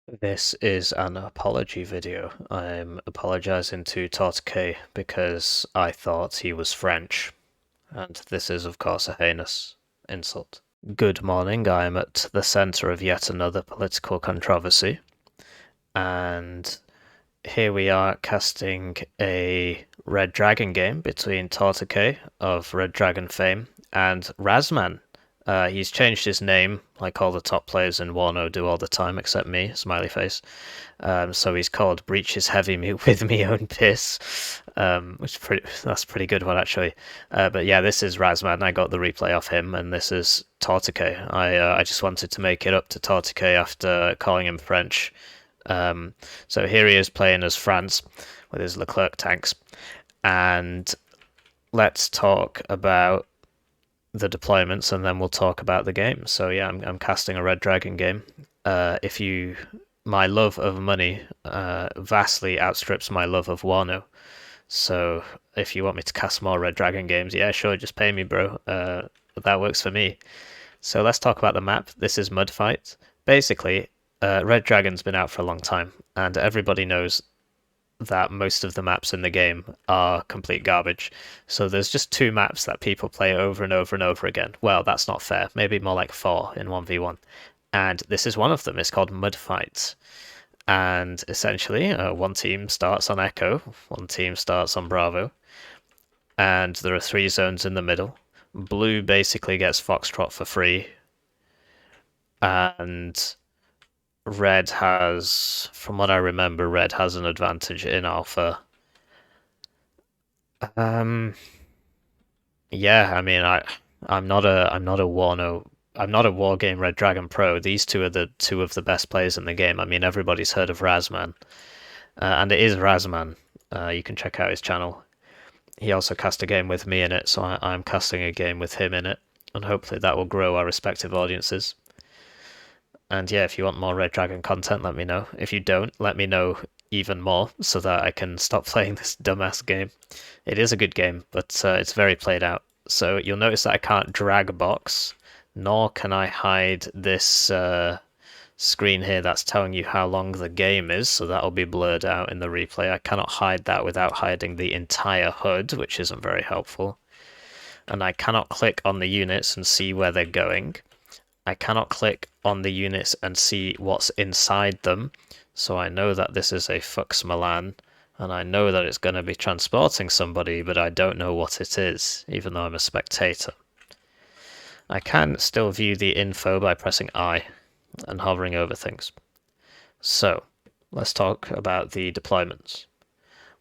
This is an apology video. I'm apologizing to Tortique because I thought he was French, and this is, of course, a heinous insult. Good morning, I'm at the center of yet another political controversy, and here we are casting a Red Dragon game between Tortique of Red Dragon fame and Razzmann. He's changed his name, like all the top players in Wano do all the time, except me, smiley face. So he's called Breaches Heavy Me with me own piss, that's a pretty good one actually. But yeah, this is Razzmann. I got the replay off him, and this is Tortique. I just wanted to make it up to Tortique after calling him French. So here he is playing as France with his Leclerc tanks, and let's talk about the deployments, and then we'll talk about the game. So yeah, I'm casting a Red Dragon game. My love of money vastly outstrips my love of Wano. So if you want me to cast more Red Dragon games, yeah, sure, just pay me, bro. That works for me. So let's talk about the map. This is Mudfight. Basically, Red Dragon's been out for a long time, and everybody knows that most of the maps in the game are complete garbage. So there's just two maps that people play over and over and over again. Well, that's not fair. Maybe more like four in 1v1. And this is one of them. It's called Mudfight. And essentially, one team starts on Echo, one team starts on Bravo, and there are three zones in the middle. Blue basically gets Foxtrot for free, and Red has, from what I remember, Red has an advantage in Alpha. Yeah, I mean, I'm not a Wano, I'm not a Wargame Red Dragon pro. These two are the two of the best players in the game. I mean, everybody's heard of Razzmann, and it is Razzmann. You can check out his channel. He also cast a game with me in it, so I'm casting a game with him in it, and hopefully that will grow our respective audiences. And yeah, if you want more Red Dragon content, let me know. If you don't, let me know even more so that I can stop playing this dumbass game. It is a good game, but it's very played out. So you'll notice that I can't drag box, nor can I hide this screen here that's telling you how long the game is, so that'll be blurred out in the replay. I cannot hide that without hiding the entire HUD, which isn't very helpful. And I cannot click on the units and see where they're going. I cannot click on the units and see what's inside them, so I know that this is a Fux Milan, and I know that it's going to be transporting somebody, but I don't know what it is, even though I'm a spectator. I can still view the info by pressing I and hovering over things. So, let's talk about the deployments.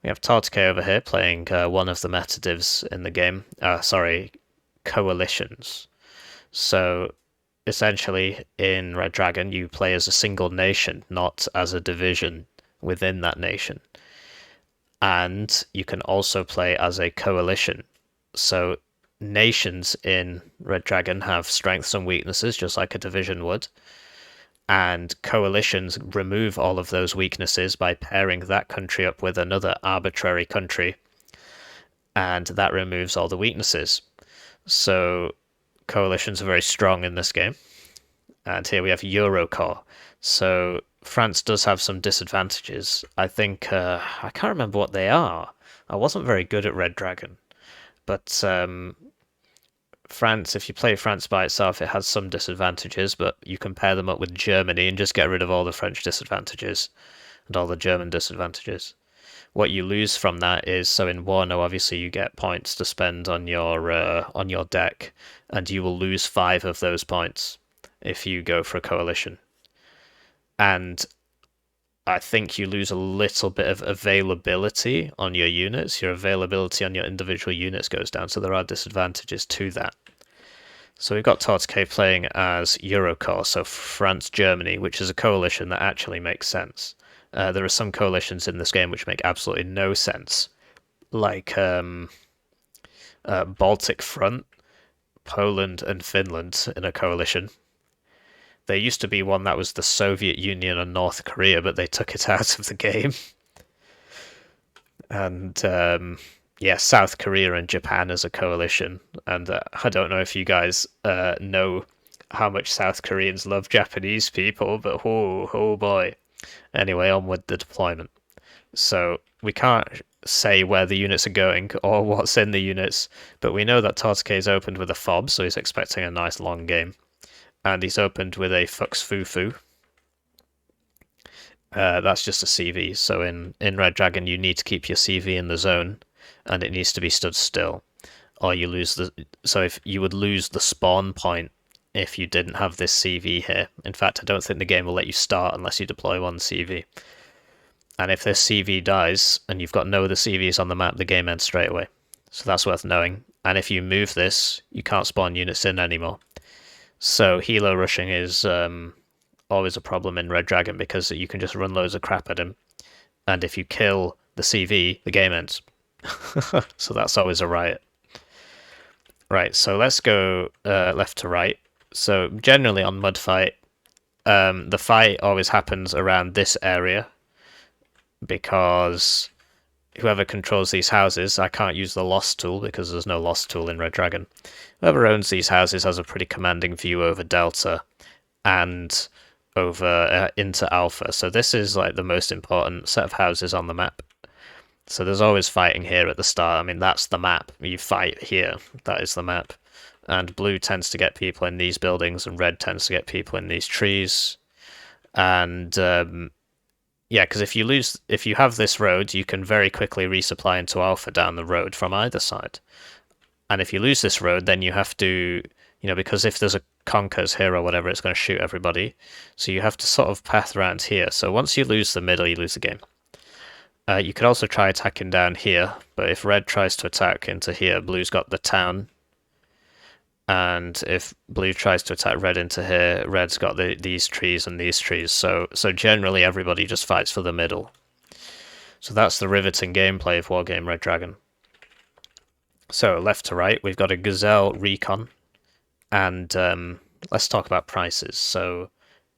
We have Tortique over here playing one of the meta divs in the game. Coalitions. So, essentially, in Red Dragon, you play as a single nation, not as a division within that nation. And you can also play as a coalition. So nations in Red Dragon have strengths and weaknesses, just like a division would. And coalitions remove all of those weaknesses by pairing that country up with another arbitrary country. And that removes all the weaknesses. So coalitions are very strong in this game. And here we have Eurocorps. So France does have some disadvantages. I think I can't remember what they are. I wasn't very good at Red Dragon, but France, if you play France by itself, it has some disadvantages, but you can pair them up with Germany and just get rid of all the French disadvantages and all the German disadvantages. What you lose from that is, so in Wano, obviously you get points to spend on your deck, and you will lose 5 of those points if you go for a coalition. And I think you lose a little bit of availability on your units. Your availability on your individual units goes down, so there are disadvantages to that. So we've got Tortique playing as Eurocorps, so France-Germany, which is a coalition that actually makes sense. There are some coalitions in this game which make absolutely no sense, like Baltic Front, Poland and Finland in a coalition. There used to be one that was the Soviet Union and North Korea, but they took it out of the game. And yeah, South Korea and Japan as a coalition. And I don't know if you guys know how much South Koreans love Japanese people, but oh boy. Anyway, on with the deployment. So we can't say where the units are going or what's in the units, but we know that Tortique opened with a fob, so he's expecting a nice long game. And he's opened with a Fux Fufu. That's just a CV, so in Red Dragon you need to keep your CV in the zone, and it needs to be stood still, or you lose the... So if you would lose the spawn point if you didn't have this CV here. In fact, I don't think the game will let you start unless you deploy one CV. And if this CV dies and you've got no other CVs on the map, the game ends straight away. So that's worth knowing. And if you move this, you can't spawn units in anymore. So helo rushing is always a problem in Red Dragon because you can just run loads of crap at him. And if you kill the CV, the game ends. So that's always a riot. Right, so let's go left to right. So generally on Mudfight, the fight always happens around this area because whoever controls these houses, I can't use the lost tool because there's no lost tool in Red Dragon. Whoever owns these houses has a pretty commanding view over Delta and over into Alpha. So this is like the most important set of houses on the map. So there's always fighting here at the start. I mean, that's the map. You fight here. That is the map. And blue tends to get people in these buildings, and red tends to get people in these trees. And yeah, because if you have this road, you can very quickly resupply into Alpha down the road from either side. And if you lose this road, then you have to, because if there's a Conkers here or whatever, it's going to shoot everybody. So you have to sort of path around here. So once you lose the middle, you lose the game. You could also try attacking down here, but if red tries to attack into here, blue's got the town. And if blue tries to attack red into here, red's got these trees and these trees. So generally everybody just fights for the middle. So that's the riveting gameplay of Wargame Red Dragon. So left to right, we've got a Gazelle Recon. And let's talk about prices. So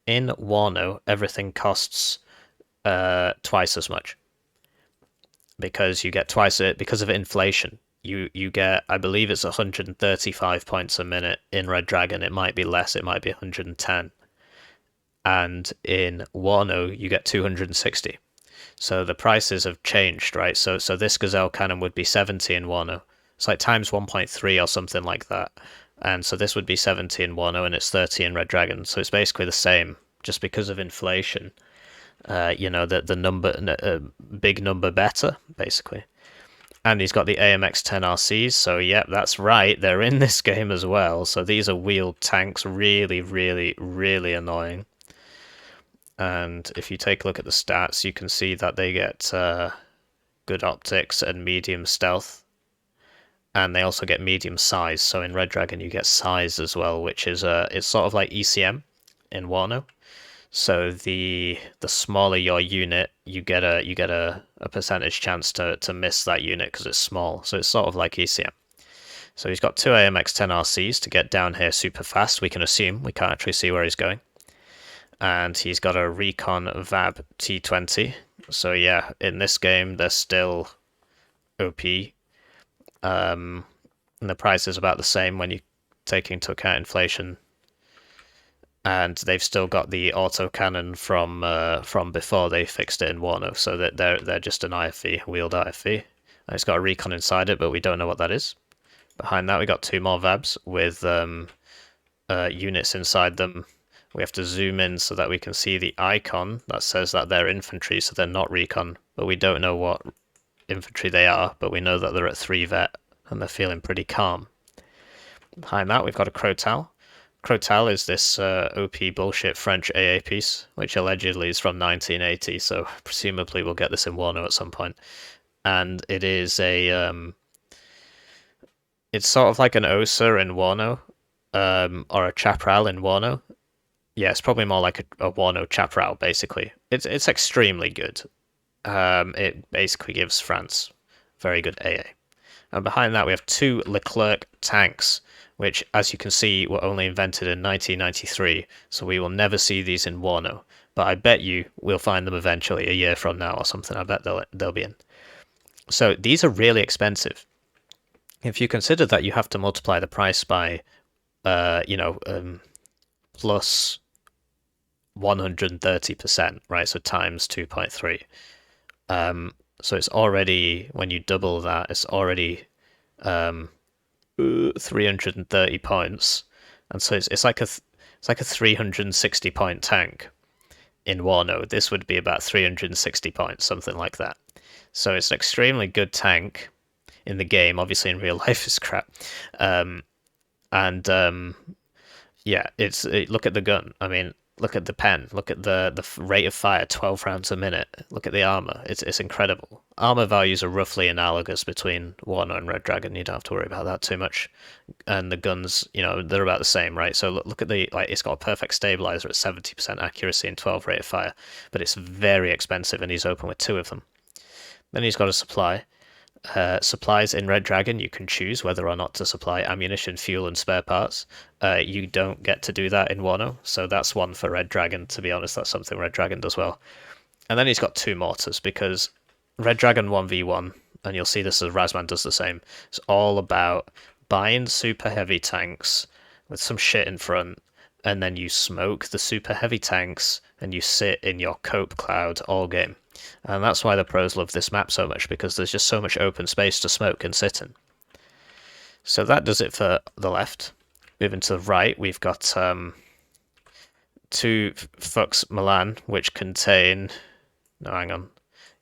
in Wano, everything costs twice as much. Because you get twice it because of inflation. You get, I believe it's 135 points a minute in Red Dragon. It might be less, it might be 110. And in Wano, you get 260. So the prices have changed, right? So this Gazelle cannon would be 70 in Wano. It's like times 1.3 or something like that. And so this would be 70 in Wano and it's 30 in Red Dragon. So it's basically the same, just because of inflation. The number, big number better, basically. And he's got the AMX-10 RCs, so yep, that's right, they're in this game as well. So these are wheeled tanks, really, really, really annoying. And if you take a look at the stats, you can see that they get good optics and medium stealth. And they also get medium size, so in Red Dragon you get size as well, which is it's sort of like ECM in Wano. So the smaller your unit, you get a percentage chance to miss that unit because it's small. So it's sort of like ECM. So he's got two AMX-10 RCs to get down here super fast. We can assume, we can't actually see where he's going. And he's got a Recon VAB T20. So yeah, in this game they're still OP. And the price is about the same when you take into account inflation. And they've still got the autocannon from before they fixed it in Wano, so that they're just an IFV, wheeled IFV. And it's got a recon inside it, but we don't know what that is. Behind that, we got two more VABs with units inside them. We have to zoom in so that we can see the icon that says that they're infantry, so they're not recon. But we don't know what infantry they are, but we know that they're at 3 vet, and they're feeling pretty calm. Behind that, we've got a Crotal. Crotal is this OP bullshit French AA piece, which allegedly is from 1980, so presumably we'll get this in Wano at some point. And it is it's sort of like an Osa in Wano, or a Chaparral in Wano. Yeah, it's probably more like a Wano Chaparral, basically. It's extremely good. It basically gives France very good AA. And behind that we have two Leclerc tanks, which, as you can see, were only invented in 1993, so we will never see these in Wano. But I bet you we'll find them eventually, a year from now or something. I bet they'll be in. So these are really expensive. If you consider that you have to multiply the price by, plus 130%, right? So times 2.3. So it's already, when you double that, it's already 330 points, and so it's like a 360 point tank. In Wano, this would be about 360 points, something like that. So it's an extremely good tank in the game. Obviously, in real life, it's crap. And yeah, look at the gun. I mean, look at the pen. Look at the rate of fire, 12 rounds a minute. Look at the armor. It's incredible. Armor values are roughly analogous between Wano and Red Dragon. You don't have to worry about that too much. And the guns, they're about the same, right? So look at it's got a perfect stabilizer at 70% accuracy and 12 rate of fire, but it's very expensive, and he's open with 2 of them. Then he's got a supply. Supplies in Red Dragon, you can choose whether or not to supply ammunition, fuel, and spare parts. You don't get to do that in Wano, so that's one for Red Dragon. To be honest, that's something Red Dragon does well. And then he's got 2 mortars, because Red Dragon 1v1, and you'll see this as Razzmann does the same, it's all about buying super heavy tanks with some shit in front, and then you smoke the super heavy tanks, and you sit in your cope cloud all game. And that's why the pros love this map so much, because there's just so much open space to smoke and sit in. So that does it for the left. Moving to the right, we've got 2 Fux Milan, which contain... No, hang on.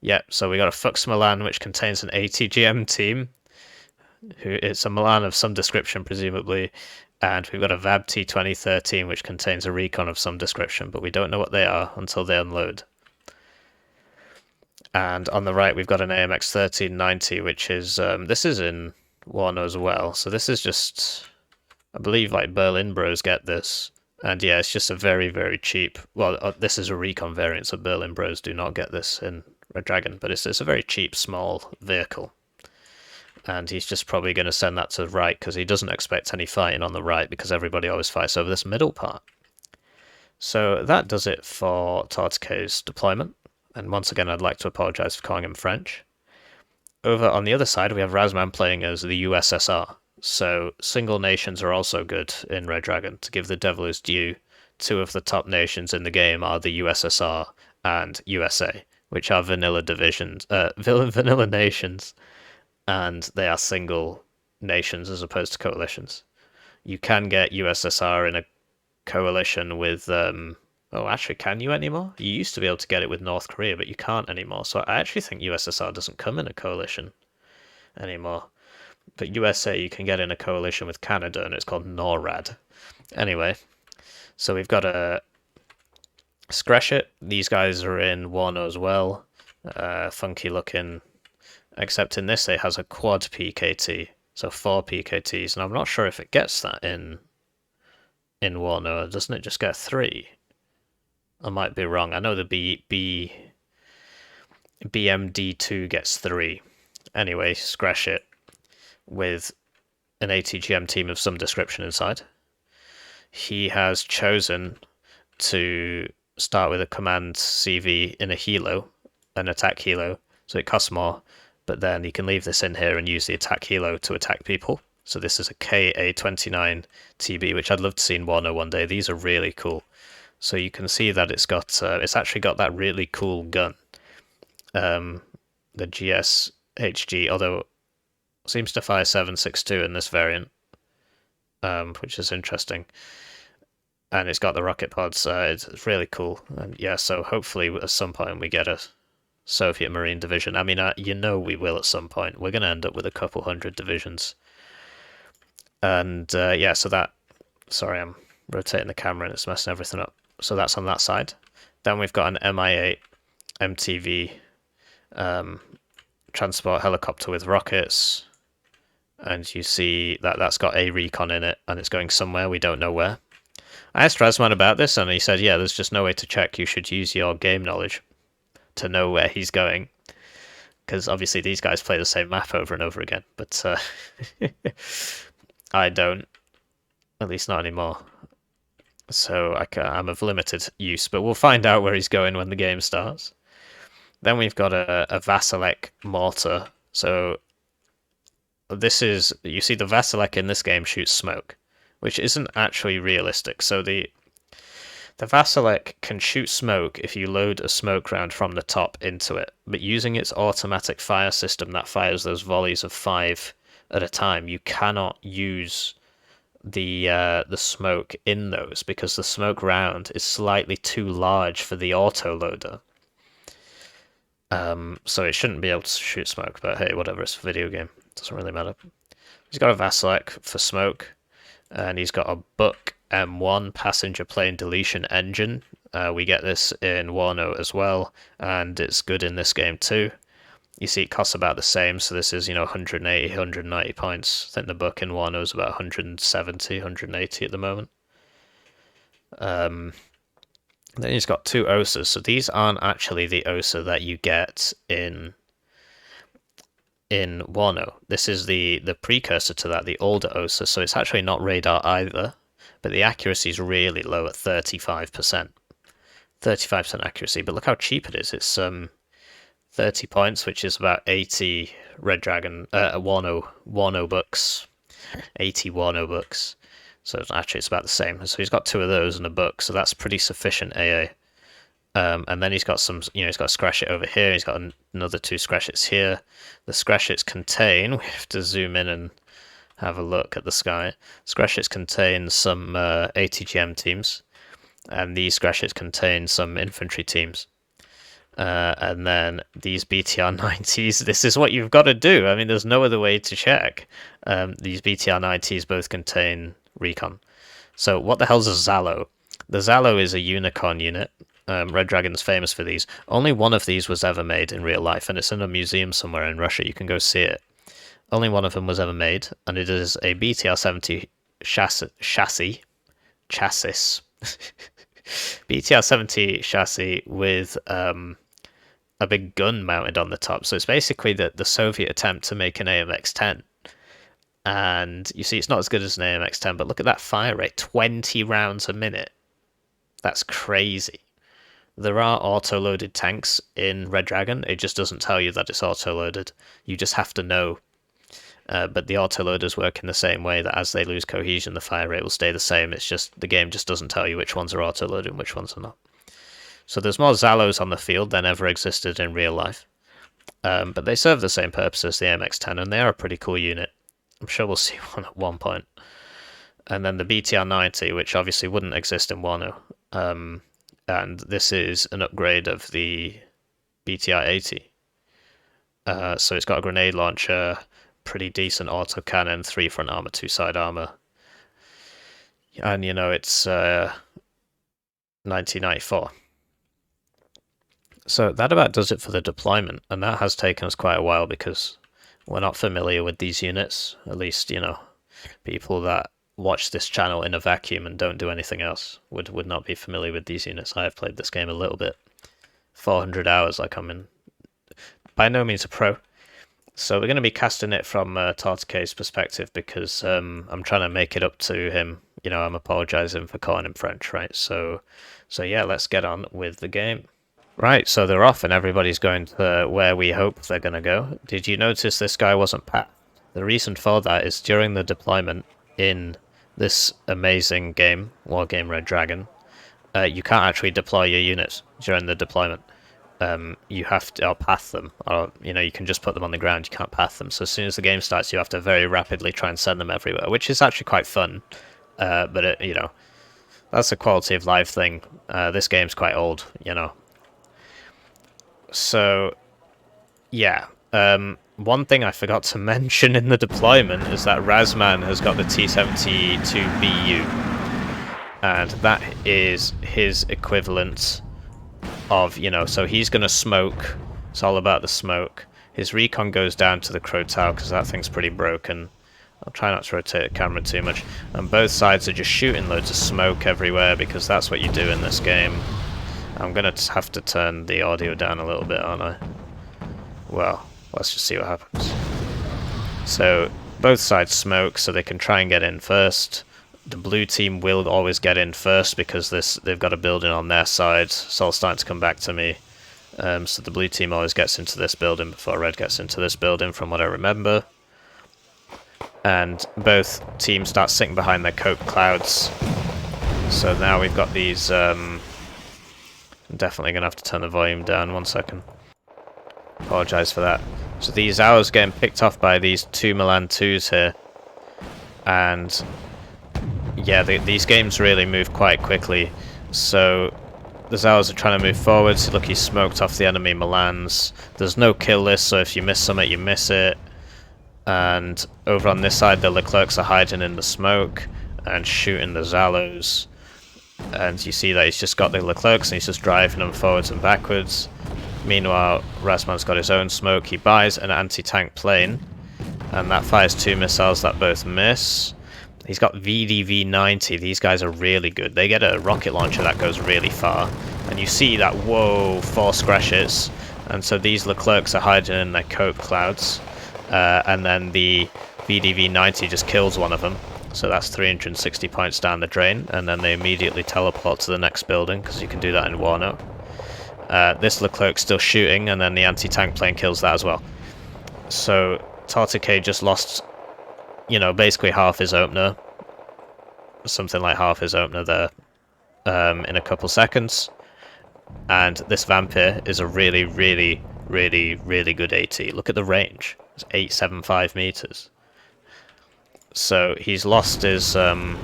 Yep, so we got a Fux Milan, which contains an ATGM team. It's a Milan of some description, presumably. And we've got a VAB T2013, which contains a recon of some description, but we don't know what they are until they unload. And on the right, we've got an AMX 1390, which is, this is in Wano as well. So this is just, I believe, like Berlin Bros get this. And yeah, it's just a very, very cheap, well, this is a recon variant, so Berlin Bros do not get this in Red Dragon, but it's a very cheap, small vehicle. And he's just probably going to send that to the right, because he doesn't expect any fighting on the right, because everybody always fights over this middle part. So that does it for Tortique's deployment. And once again, I'd like to apologise for calling him French. Over on the other side, we have Razzmann playing as the USSR. So single nations are also good in Red Dragon. To give the devil his due, 2 of the top nations in the game are the USSR and USA, which are vanilla divisions, vanilla nations, and they are single nations as opposed to coalitions. You can get USSR in a coalition with... Oh, actually, can you anymore? You used to be able to get it with North Korea, but you can't anymore. So I actually think USSR doesn't come in a coalition anymore. But USA, you can get in a coalition with Canada, and it's called NORAD. Anyway, so we've got a Screshet. These guys are in Wano as well. Funky looking. Except in this, it has a quad PKT. So 4 PKTs. And I'm not sure if it gets that in Wano. Doesn't it just get 3? I might be wrong. I know the BMD2 gets 3. Anyway, scratch it with an ATGM team of some description inside. He has chosen to start with a command CV in a helo, an attack helo, so it costs more, but then he can leave this in here and use the attack helo to attack people. So this is a KA-29 TB, which I'd love to see in Wano one day. These are really cool. So you can see that it's actually got that really cool gun, the GSHG, although it seems to fire 7.62 in this variant, which is interesting. And it's got the rocket pods. It's really cool. And yeah, so hopefully at some point we get a Soviet Marine division. I mean, we will at some point. We're going to end up with a couple hundred divisions. And yeah, so that... Sorry, I'm rotating the camera and it's messing everything up. So that's on that side. Then we've got an Mi-8 MTV transport helicopter with rockets. And you see that that's got a recon in it, and it's going somewhere, we don't know where. I asked Razzmann about this, and he said, yeah, there's just no way to check. You should use your game knowledge to know where he's going. Because obviously these guys play the same map over and over again. But I don't. At least not anymore. So I'm of limited use, but we'll find out where he's going when the game starts. Then we've got a Vasilek mortar. So this is... You see the Vasilek in this game shoots smoke, which isn't actually realistic. So the The Vasilek can shoot smoke if you load a smoke round from the top into it, but using its automatic fire system that fires those volleys of 5 at a time, you cannot use the smoke in those because the smoke round is slightly too large for the auto loader. So it shouldn't be able to shoot smoke, but hey, whatever, it's a video game. It doesn't really matter. He's got a Vasilek for smoke, and he's got a Buck M1 passenger plane deletion engine. We get this in Wano as well, and it's good in this game too. You see, it costs about the same, so this is, 180, 190 points. I think the Buck in Wano is about 170, 180 at the moment. Then he's got 2 OSAs, so these aren't actually the OSA that you get in Wano. This is the precursor to that, the older OSA, so it's actually not radar either, but the accuracy is really low at 35%. 35% accuracy, but look how cheap it is. It's 30 points, which is about 80 Red Dragon, Wano bucks, 80 Wano bucks. So actually it's about the same. So he's got 2 of those and a Buck, so that's pretty sufficient AA. And then he's got some, he's got a Scratch It over here, he's got another 2 Scratch It's here. The Scratch It's contain, we have to zoom in and have a look at the sky. Scratch It's contain some ATGM teams, and these Scratch It's contain some infantry teams. And then these BTR-90s, this is what you've got to do. I mean, there's no other way to check. These BTR-90s both contain recon. So what the hell's a Zalo? The Zalo is a unicorn unit. Red Dragon's famous for these. Only one of these was ever made in real life, and it's in a museum somewhere in Russia. You can go see it. Only one of them was ever made, and it is a BTR-70 chassis. BTR-70 chassis with a big gun mounted on the top. So it's basically the Soviet attempt to make an AMX-10. And you see, it's not as good as an AMX-10, but look at that fire rate, 20 rounds a minute. That's crazy. There are auto-loaded tanks in Red Dragon. It just doesn't tell you that it's auto-loaded. You just have to know. But the auto-loaders work in the same way, that as they lose cohesion, the fire rate will stay the same. It's just the game just doesn't tell you which ones are auto-loaded and which ones are not. So there's more Zalos on the field than ever existed in real life. But they serve the same purpose as the MX-10, and they are a pretty cool unit. I'm sure we'll see one at one point. And then the BTR-90, which obviously wouldn't exist in Wano. And this is an upgrade of the BTR-80. So it's got a grenade launcher, pretty decent autocannon, 3 front armor, 2 side armor. And, it's 1994. So that about does it for the deployment, and that has taken us quite a while because we're not familiar with these units. At least, people that watch this channel in a vacuum and don't do anything else would not be familiar with these units. I have played this game a little bit. 400 hours, like I'm in. By no means a pro. So we're going to be casting it from Tortique's perspective because I'm trying to make it up to him. I'm apologizing for calling him French, right? So yeah, let's get on with the game. Right, so they're off and everybody's going to where we hope they're going to go. Did you notice this guy wasn't packed? The reason for that is during the deployment in this amazing game, Wargame Red Dragon, you can't actually deploy your units during the deployment. You have to path them, or you can just put them on the ground. You can't path them. So as soon as the game starts, you have to very rapidly try and send them everywhere, which is actually quite fun. But that's a quality of life thing. This game's quite old, So, yeah. One thing I forgot to mention in the deployment is that Razzmann has got the T-72BU, and that is his equivalent of, so he's going to smoke. It's all about the smoke. His recon goes down to the Crow Tower because that thing's pretty broken. I'll try not to rotate the camera too much. And both sides are just shooting loads of smoke everywhere because that's what you do in this game. I'm going to have to turn the audio down a little bit, aren't I? Well, let's just see what happens. So, both sides smoke so they can try and get in first. The blue team will always get in first because they've got a building on their side. It's all starting to come back to me. So the blue team always gets into this building before red gets into this building, from what I remember. And both teams start sitting behind their coke clouds. So now we've got these... I'm definitely going to have to turn the volume down 1 second. Apologise for that. So these hours getting picked off by these 2 Milan 2s here. And yeah, these games really move quite quickly. So the Zowers are trying to move forwards. Look, he's smoked off the enemy Milans. There's no kill list, so if you miss something, you miss it. And over on this side, the Leclercs are hiding in the smoke and shooting the Zalos. And you see that he's just got the Leclercs and he's just driving them forwards and backwards. Meanwhile, Razzmann's got his own smoke. He buys an anti-tank plane, and that fires 2 missiles that both miss. He's got VDV-90. These guys are really good. They get a rocket launcher that goes really far. And you see that, whoa, 4 scratches. And so these Leclercs are hiding in their cope clouds. And then the VDV-90 just kills one of them. So that's 360 points down the drain. And then they immediately teleport to the next building, because you can do that in Warno. This Leclerc's still shooting, and then the anti-tank plane kills that as well. So Tortique just lost, you know, basically half his opener. Something like half his opener there in a couple seconds. And this Vampire is a really, really, really, really good AT. Look at the range. It's 875 meters. So he's lost his... so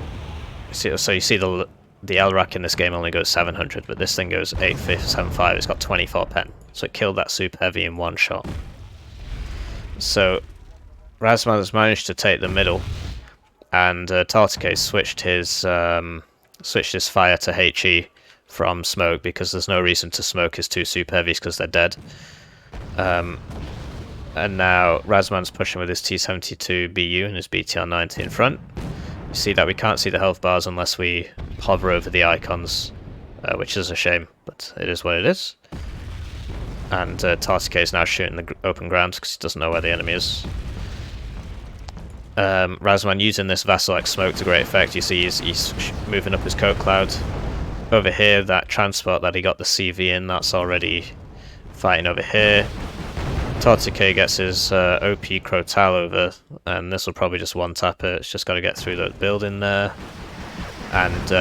you see the LRAC in this game only goes 700, but this thing goes 875. It's got 24 pen. So it killed that super heavy in 1 shot. So Razzmann has managed to take the middle, and Tortique switched his fire to HE from smoke, because there's no reason to smoke his 2 super heavies because they're dead. And now Razzmann's pushing with his T-72 BU and his BTR-90 in front. You see that we can't see the health bars unless we hover over the icons, which is a shame, but it is what it is. And Tortique is now shooting the open ground because he doesn't know where the enemy is. Razzmann using this Vassal-X smoke to great effect. You see he's moving up his coat cloud. Over here, that transport that he got the CV in, that's already fighting over here. Tortique gets his OP Crotal over, and this will probably just one-tap it. It's just got to get through the building there. And,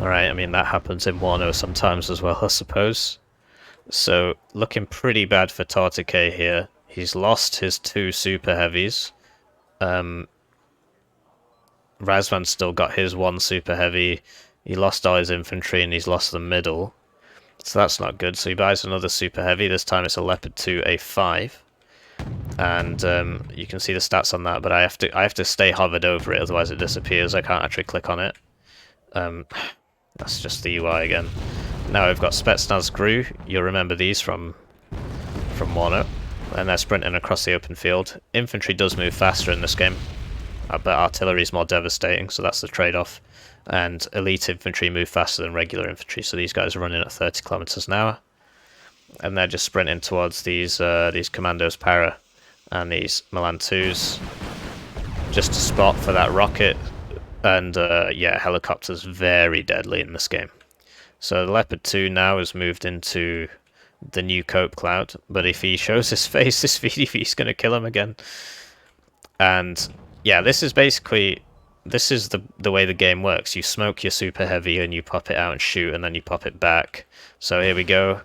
alright, I mean, that happens in Warno sometimes as well, I suppose. So, looking pretty bad for Tortique here. He's lost his 2 super heavies. Razzmann's still got his 1 super heavy. He lost all his infantry and he's lost the middle. So that's not good. So he buys another super heavy. This time it's a Leopard 2 A5. And you can see the stats on that, but I have to stay hovered over it, otherwise it disappears. I can't actually click on it. That's just the UI again. Now we've got Spazzmann Gru. You'll remember these from Warno. And they're sprinting across the open field. Infantry does move faster in this game, but artillery is more devastating, so that's the trade-off. And elite infantry move faster than regular infantry, so these guys are running at 30 kilometers an hour. And they're just sprinting towards these Commandos Para and these Milan 2s, just to spot for that rocket. And yeah, helicopters very deadly in this game. So the Leopard 2 now has moved into the new cope cloud, but if he shows his face, this VDV is going to kill him again. And yeah, this is basically, this is the way the game works. You smoke your super heavy and you pop it out and shoot, and then you pop it back. So here we go.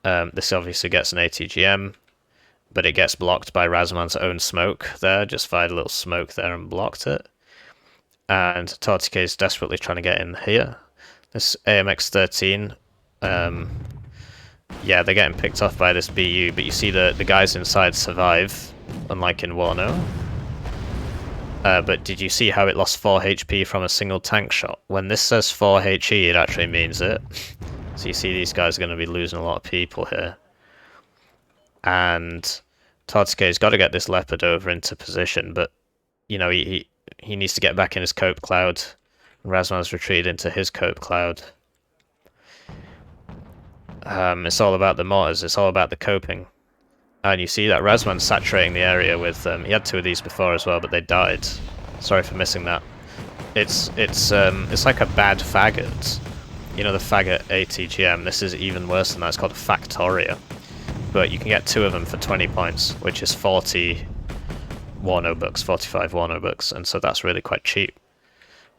This obviously gets an ATGM, but it gets blocked by Razzmann's own smoke there. Just fired a little smoke there and blocked it. And Tortique is desperately trying to get in here. This AMX-13, yeah, they're getting picked off by this BU, but you see the guys inside survive, unlike in Warno. But did you see how it lost 4 HP from a single tank shot? When this says 4 HE, it actually means it. So you see these guys are going to be losing a lot of people here. And Tortique's got to get this Leopard over into position, but, you know, he needs to get back in his cope cloud. Razzmann's retreated into his cope cloud. It's all about the mortars, it's all about the coping. And you see that Razzmann's saturating the area with, he had 2 of these before as well, but they died. Sorry for missing that. It's like a bad faggot. You know, the faggot ATGM, this is even worse than that, it's called a Factoria. But you can get 2 of them for 20 points, which is 40 Warno books, 45 Warno books, and so that's really quite cheap.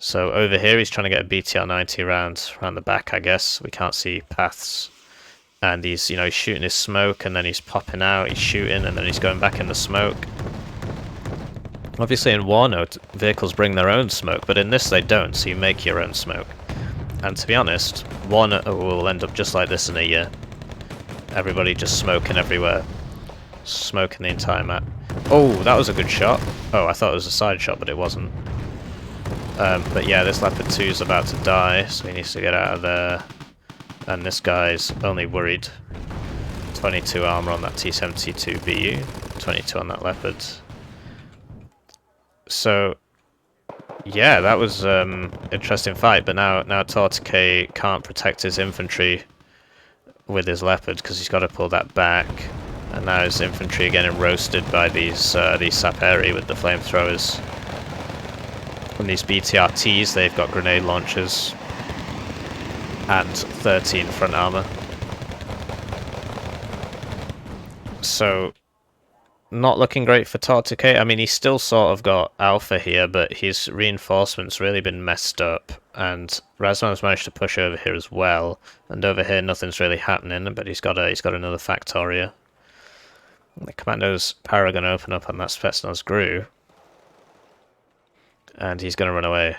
So over here he's trying to get a BTR-90 around the back, I guess. We can't see paths. And he's, you know, he's shooting his smoke, and then he's popping out, he's shooting, and then he's going back in the smoke. Obviously in Wano, vehicles bring their own smoke, but in this they don't, so you make your own smoke. And to be honest, Wano will end up just like this in a year. Everybody just smoking everywhere. Smoking the entire map. Oh, that was a good shot. Oh, I thought it was a side shot, but it wasn't. But yeah, this Leopard 2 is about to die, so he needs to get out of there. And this guy's only worried. 22 armor on that T-72 VU, 22 on that Leopard. So, yeah, that was interesting fight, but now Tortique can't protect his infantry with his Leopard because he's got to pull that back. And now his infantry are getting roasted by these Saperi with the flamethrowers. And these BTRTs, they've got grenade launchers and 13 front armor. So, not looking great for Tortique. I mean, he's still sort of got alpha here, but his reinforcement's really been messed up. And Razzmann's managed to push over here as well. And over here, nothing's really happening, but he's got another Factoria. The Commando's power are going to open up on that Spazzmann Gru. And he's going to run away.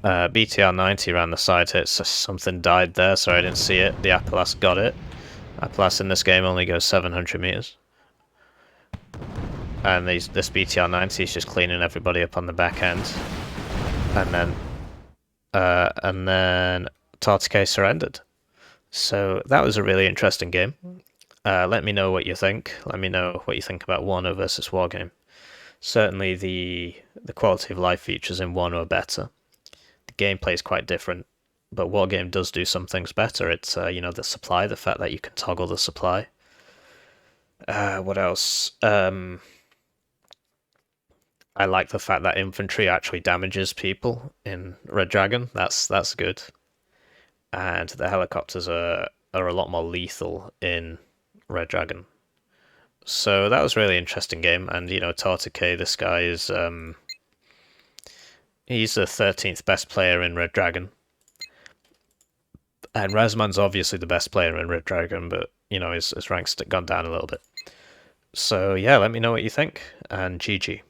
BTR-90 around the side hit, so something died there, sorry I didn't see it. The Apelas got it. Apelas in this game only goes 700 meters. And this BTR-90 is just cleaning everybody up on the back end. And then Tortique surrendered. So that was a really interesting game. Let me know what you think. Let me know what you think about Wano versus Wargame. Certainly the quality of life features in Wano are better. The gameplay is quite different, but Wargame does do some things better. It's you know, the supply, the fact that you can toggle the supply. What else? I like the fact that infantry actually damages people in Red Dragon. That's good. And the helicopters are a lot more lethal in Red Dragon. So that was a really interesting game, and you know, Tortique, this guy is he's the 13th best player in Red Dragon. And Razzmann's obviously the best player in Red Dragon, but you know, his rank's gone down a little bit. So yeah, let me know what you think, and GG.